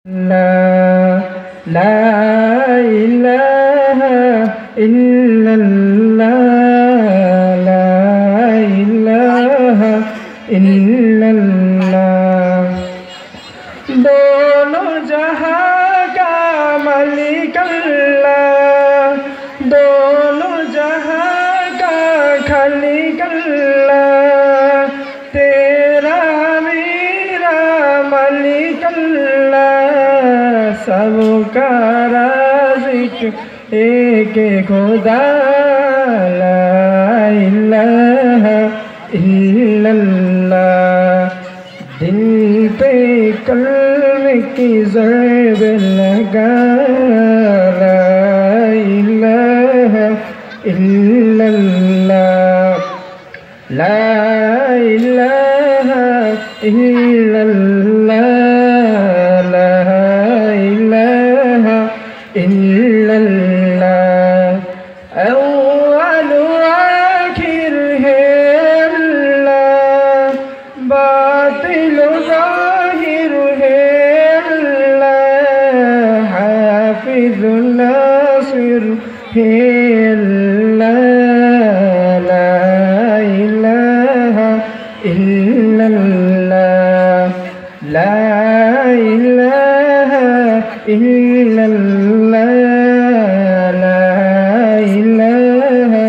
لا لا إله إلا الله لا إله إلا الله दोनों जहां का मालिक अल्लाह दोनों जहां का खालिक अल्लाह तेरा मेरा मालिक अल्लाह सबका राज़िक एक खुदा ला इलाहा इल्लल्लाह दिल पे कल्म की ज़रब लगा ला इलाहा इल्लल्लाह ला इलाहा इल्लल्लाह ला इलाहा इल्लल्लाह अव्वल आखिर है अल्लाह बातिल ज़ाहिर है अल्लाह हाफिज़ नासिर है अल्लाह ला इलाहा इल्लल्लाह ला इलाहा इल्लल्लाह ला इलाहा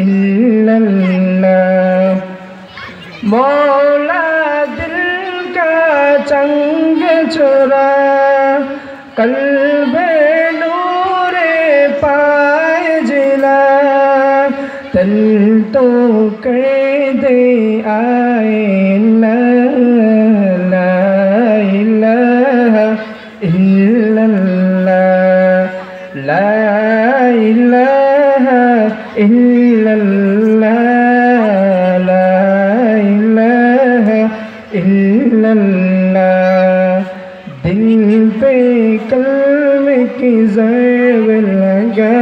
इल्लल्लाह मौला दिल का चंग चुरा कल्बे नूरे पाए जिला तन तो कर दे आए ला इलाहा इल्लल्लाह ला इलाहा इल्लल्लाह ला इलाहा इल्लल्लाह दिल पे कल्म की ज़रब लगा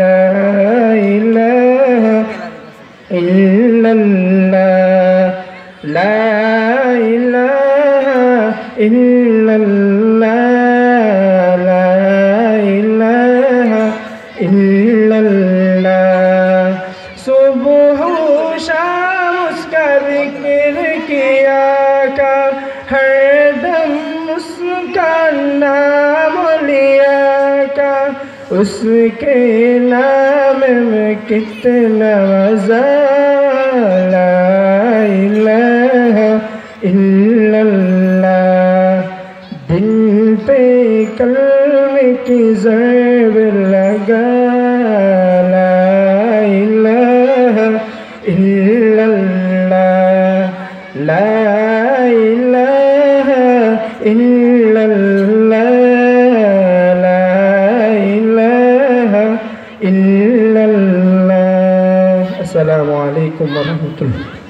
ला इलाहा इल्लल्लाह ला इलाहा इल्लल्लाह ला इलाहा इल्लल्लाह सुबह शाम उसका जिक्र किया का हर दम उसका नाम लिया का उसके नाम में कितना मज़ा ला इलाहा इल्लल्लाह दिल पे कल्म की ज़रब लगा ला इलाहा इल्लल्लाह ला इलाहा इल्लल्लाह ला इलाहा इल्लल्लाह। अस्सलामु अलैकुम व रहमतुल्लाह।